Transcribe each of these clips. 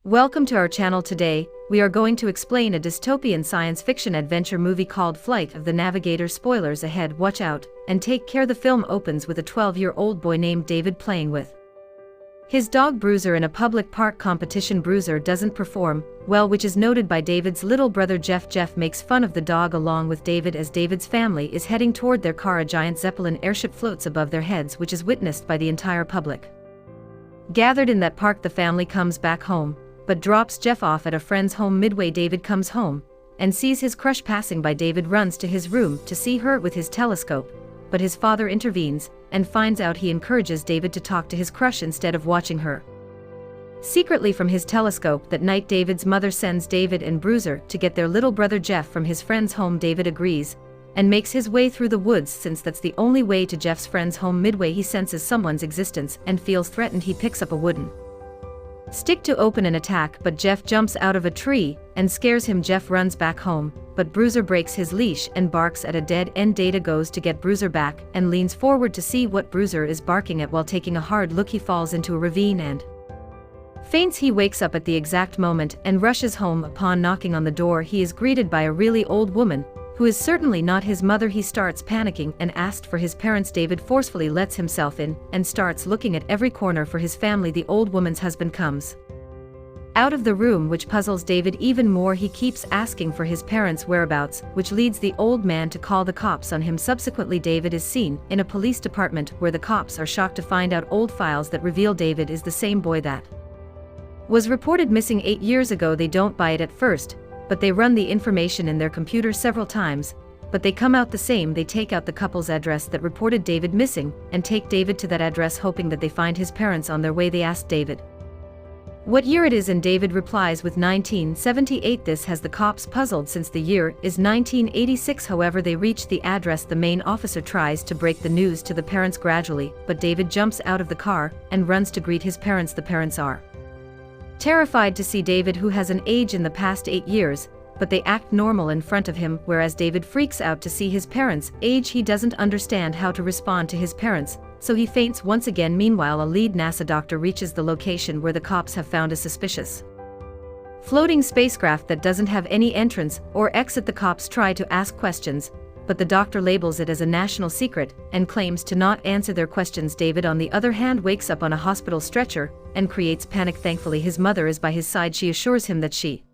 Welcome to our channel. Today, we are going to explain a dystopian science fiction adventure movie called Flight of the Navigator. Spoilers ahead, watch out, and take care. The film opens with a 12-year-old boy named David playing with his dog Bruiser in a public park competition. Bruiser doesn't perform well, which is noted by David's little brother Jeff. Jeff makes fun of the dog along with David as David's family is heading toward their car. A giant Zeppelin airship floats above their heads, which is witnessed by the entire public gathered in that park. The family comes back home, but drops Jeff off at a friend's home. Midway, David comes home and sees his crush passing by. David runs to his room to see her with his telescope, but his father intervenes and finds out. He encourages David to talk to his crush instead of watching her secretly from his telescope. That night, David's mother sends David and Bruiser to get their little brother Jeff from his friend's home. David agrees and makes his way through the woods since that's the only way to Jeff's friend's home. Midway, he senses someone's existence and feels threatened. He picks up a wooden stick to open an attack, but Jeff jumps out of a tree and scares him. Jeff runs back home, but Bruiser breaks his leash and barks at a dead end. Data goes to get Bruiser back and leans forward to see what Bruiser is barking at. While taking a hard look, he falls into a ravine and faints. He wakes up at the exact moment and rushes home. Upon knocking on the door, he is greeted by a really old woman who is certainly not his mother. He starts panicking and asks for his parents. David forcefully lets himself in and starts looking at every corner for his family. The old woman's husband comes out of the room, which puzzles David even more. He keeps asking for his parents' whereabouts, which leads the old man to call the cops on him. Subsequently, David is seen in a police department where the cops are shocked to find out old files that reveal David is the same boy that was reported missing 8 years ago. They don't buy it at first, but they run the information in their computer several times, but they come out the same. They take out the couple's address that reported David missing and take David to that address, hoping that they find his parents. On their way, they ask David what year it is, and David replies with 1978. This has the cops puzzled since the year is 1986. However, they reach the address. The main officer tries to break the news to the parents gradually, but David jumps out of the car and runs to greet his parents. The parents are terrified to see David, who has an age in the past 8 years, but they act normal in front of him, whereas David freaks out to see his parents' age. He doesn't understand how to respond to his parents, so he faints once again. Meanwhile, a lead NASA doctor reaches the location where the cops have found a suspicious floating spacecraft that doesn't have any entrance or exit. The cops try to ask questions, but the doctor labels it as a national secret and claims to not answer their questions. David, on the other hand, wakes up on a hospital stretcher and creates panic. Thankfully, his mother is by his side. She assures him that she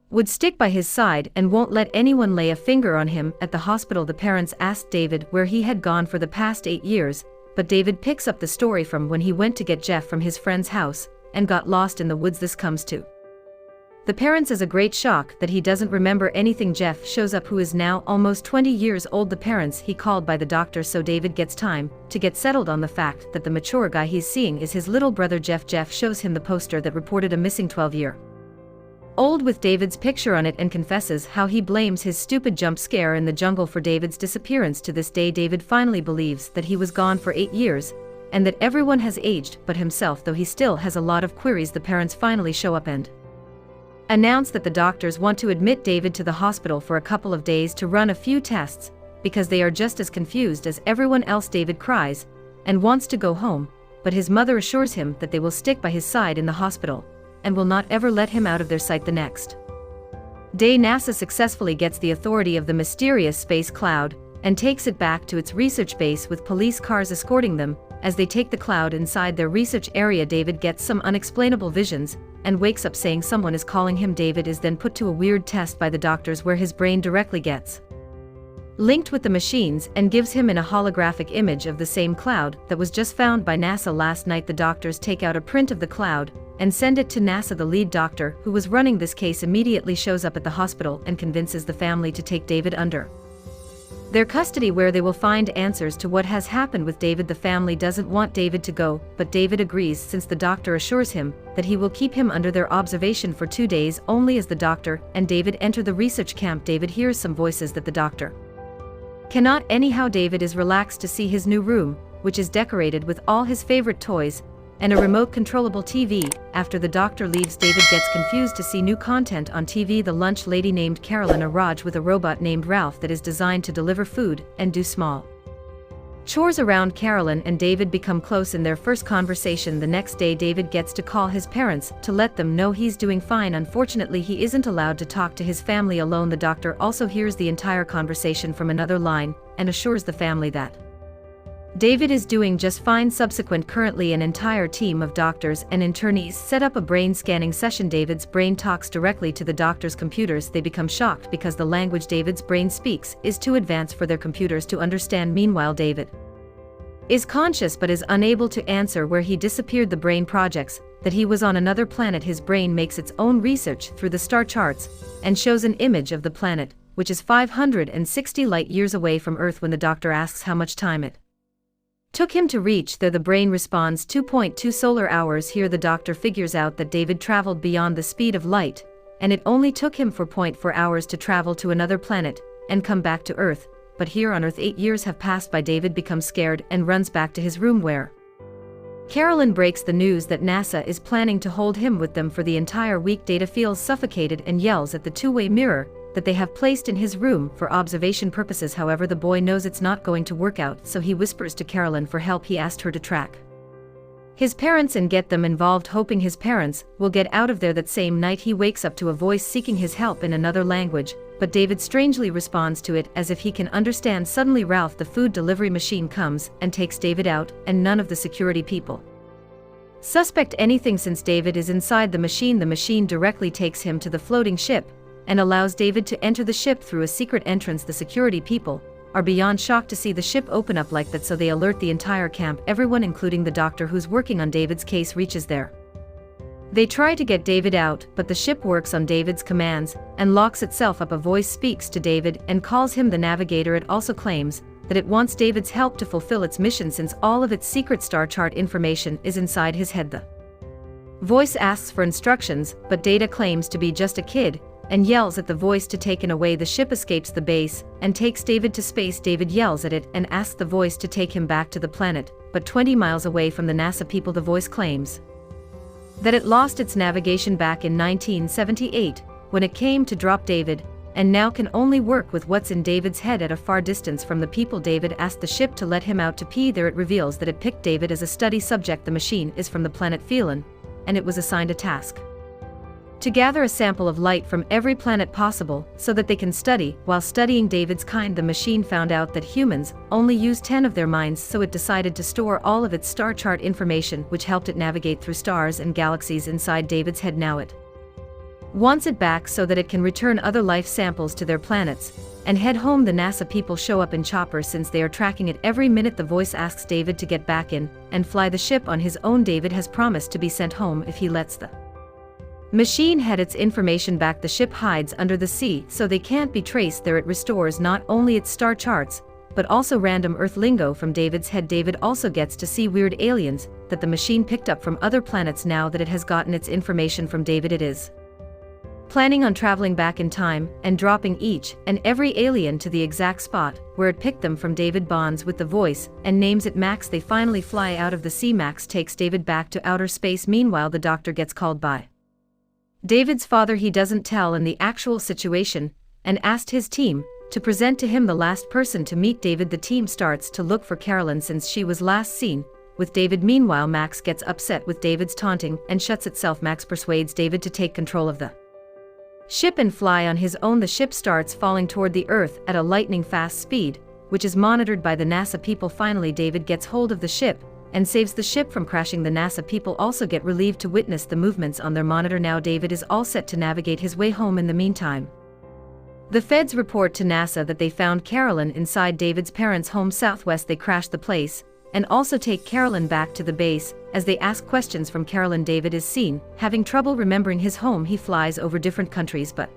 would stick by his side and won't let anyone lay a finger on him. At the hospital, the parents asked David where he had gone for the past 8 years, but David picks up the story from when he went to get Jeff from his friend's house and got lost in the woods. This comes to the parents as a great shock that he doesn't remember anything. Jeff shows up, who is now almost 20 years old. The parents he called by the doctor, so David gets time to get settled on the fact that the mature guy he's seeing is his little brother Jeff. Jeff shows him the poster that reported a missing 12-year-old with David's picture on it and confesses how he blames his stupid jump scare in the jungle for David's disappearance. To this day, David finally believes that he was gone for 8 years and that everyone has aged but himself, though he still has a lot of queries. The parents finally show up and announce that the doctors want to admit David to the hospital for a couple of days to run a few tests because they are just as confused as everyone else. David cries and wants to go home, but his mother assures him that they will stick by his side in the hospital and will not ever let him out of their sight. The next day, NASA successfully gets the authority of the mysterious space cloud and takes it back to its research base with police cars escorting them. As they take the cloud inside their research area, David gets some unexplainable visions and wakes up saying someone is calling him. David is then put to a weird test by the doctors where his brain directly gets linked with the machines and gives him in a holographic image of the same cloud that was just found by NASA last night. The doctors take out a print of the cloud and send it to NASA. The lead doctor, who was running this case, immediately shows up at the hospital and convinces the family to take David under their custody, where they will find answers to what has happened with David. The family doesn't want David to go, but David agrees since the doctor assures him that he will keep him under their observation for 2 days only. As the doctor and David enter the research camp, David hears some voices that the doctor cannot. Anyhow, David is relaxed to see his new room, which is decorated with all his favorite toys and a remote controllable TV. After the doctor leaves, David gets confused to see new content on TV. The lunch lady named Carolyn, a Raj with a robot named Ralph that is designed to deliver food and do small Chores around Carolyn and David become close in their first conversation. The next day David gets to call his parents to let them know he's doing fine. Unfortunately, he isn't allowed to talk to his family alone. The doctor also hears the entire conversation from another line and assures the family that David is doing just fine. Currently an entire team of doctors and internees set up a brain scanning session. David's brain talks directly to the doctor's computers. They become shocked because the language David's brain speaks is too advanced for their computers to understand. Meanwhile, David is conscious but is unable to answer where he disappeared. The brain projects that he was on another planet. His brain makes its own research through the star charts and shows an image of the planet, which is 560 light years away from Earth. When the doctor asks how much time it took him to reach there, the brain responds 2.2 solar hours. Here the doctor figures out that David traveled beyond the speed of light, and it only took him 4.4 hours to travel to another planet and come back to Earth. But here on Earth 8 years have passed by. David becomes scared and runs back to his room where Carolyn breaks the news that NASA is planning to hold him with them for the entire week. David feels suffocated and yells at the two-way mirror that they have placed in his room for observation purposes. However, the boy knows it's not going to work out, so he whispers to Carolyn for help. He asked her to track his parents and get them involved, hoping his parents will get out of there. That same night he wakes up to a voice seeking his help in another language, but David strangely responds to it as if he can understand. Suddenly Ralph, the food delivery machine, comes and takes David out, and none of the security people suspect anything since David is inside the machine. The machine directly takes him to the floating ship and allows David to enter the ship through a secret entrance. The security people are beyond shocked to see the ship open up like that, so they alert the entire camp. Everyone, including the doctor who's working on David's case, reaches there. They try to get David out, but the ship works on David's commands and locks itself up. A voice speaks to David and calls him the Navigator. It also claims that it wants David's help to fulfill its mission since all of its secret star chart information is inside his head. The voice asks for instructions, but Data claims to be just a kid and yells at the voice to take it away. The ship escapes the base and takes David to space. David yells at it and asks the voice to take him back to the planet, but 20 miles away from the NASA people. The voice claims that it lost its navigation back in 1978 when it came to drop David, and now can only work with what's in David's head at a far distance from the people. David asked the ship to let him out to pee. There it reveals that it picked David as a study subject. The machine is from the planet Phelan, and it was assigned a task to gather a sample of light from every planet possible so that they can study. While studying David's kind, the machine found out that humans only use 10 of their minds, so it decided to store all of its star chart information, which helped it navigate through stars and galaxies inside David's head. Now it wants it back so that it can return other life samples to their planets and head home. The NASA people show up in choppers since they are tracking it every minute. The voice asks David to get back in and fly the ship on his own. David has promised to be sent home if he lets the machine had its information back. The ship hides under the sea so they can't be traced. There it restores not only its star charts, but also random Earth lingo from David's head. David also gets to see weird aliens that the machine picked up from other planets. Now that it has gotten its information from David, it is planning on traveling back in time and dropping each and every alien to the exact spot where it picked them from. David bonds with the voice and names it Max. They finally fly out of the sea. Max takes David back to outer space. Meanwhile, the doctor gets called by David's father. He doesn't tell him the actual situation and asked his team to present to him the last person to meet David. The team starts to look for Carolyn since she was last seen with David. Meanwhile, Max gets upset with David's taunting and shuts itself. Max persuades David to take control of the ship and fly on his own. The ship starts falling toward the Earth at a lightning fast speed, which is monitored by the NASA people. Finally, David gets hold of the ship and saves the ship from crashing. The NASA people also get relieved to witness the movements on their monitor. Now David is all set to navigate his way home. In the meantime, the feds report to NASA that they found Carolyn inside David's parents' home southwest. They crash the place and also take Carolyn back to the base. As they ask questions from Carolyn, David is seen having trouble remembering his home. He flies over different countries but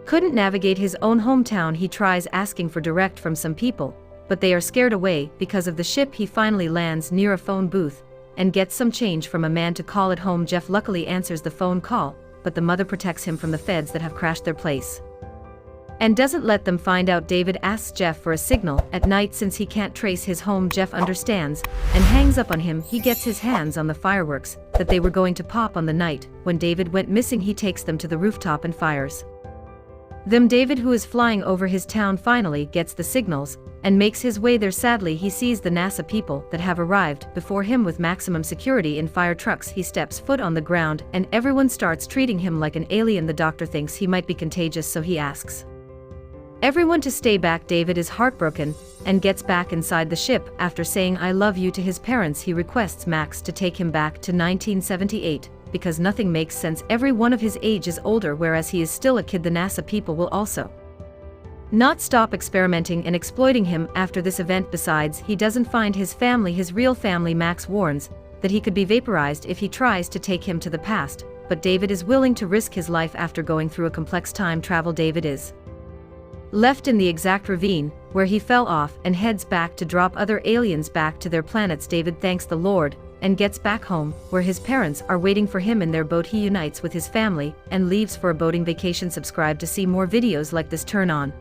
couldn't navigate his own hometown. He tries asking for direct from some people, but they are scared away because of the ship. He finally lands near a phone booth and gets some change from a man to call it home. Jeff luckily answers the phone call, but the mother protects him from the feds that have crashed their place and doesn't let them find out. David asks Jeff for a signal at night since he can't trace his home. Jeff understands and hangs up on him. He gets his hands on the fireworks that they were going to pop on the night when David went missing. He takes them to the rooftop and fires Them David, who is flying over his town, finally gets the signals and makes his way there. Sadly, he sees the NASA people that have arrived before him with maximum security in fire trucks. He steps foot on the ground and everyone starts treating him like an alien. The doctor thinks he might be contagious, so he asks everyone to stay back. David is heartbroken and gets back inside the ship. After saying "I love you" to his parents, he requests Max to take him back to 1978. Because nothing makes sense. Every one of his age is older, whereas he is still a kid. The NASA people will also not stop experimenting and exploiting him after this event. Besides, he doesn't find his family, his real family. Max warns that he could be vaporized if he tries to take him to the past, but David is willing to risk his life. After going through a complex time travel, David is left in the exact ravine where he fell off and heads back to drop other aliens back to their planets. David thanks the Lord and gets back home, where his parents are waiting for him in their boat. He unites with his family and leaves for a boating vacation. Subscribe to see more videos like this. Turn on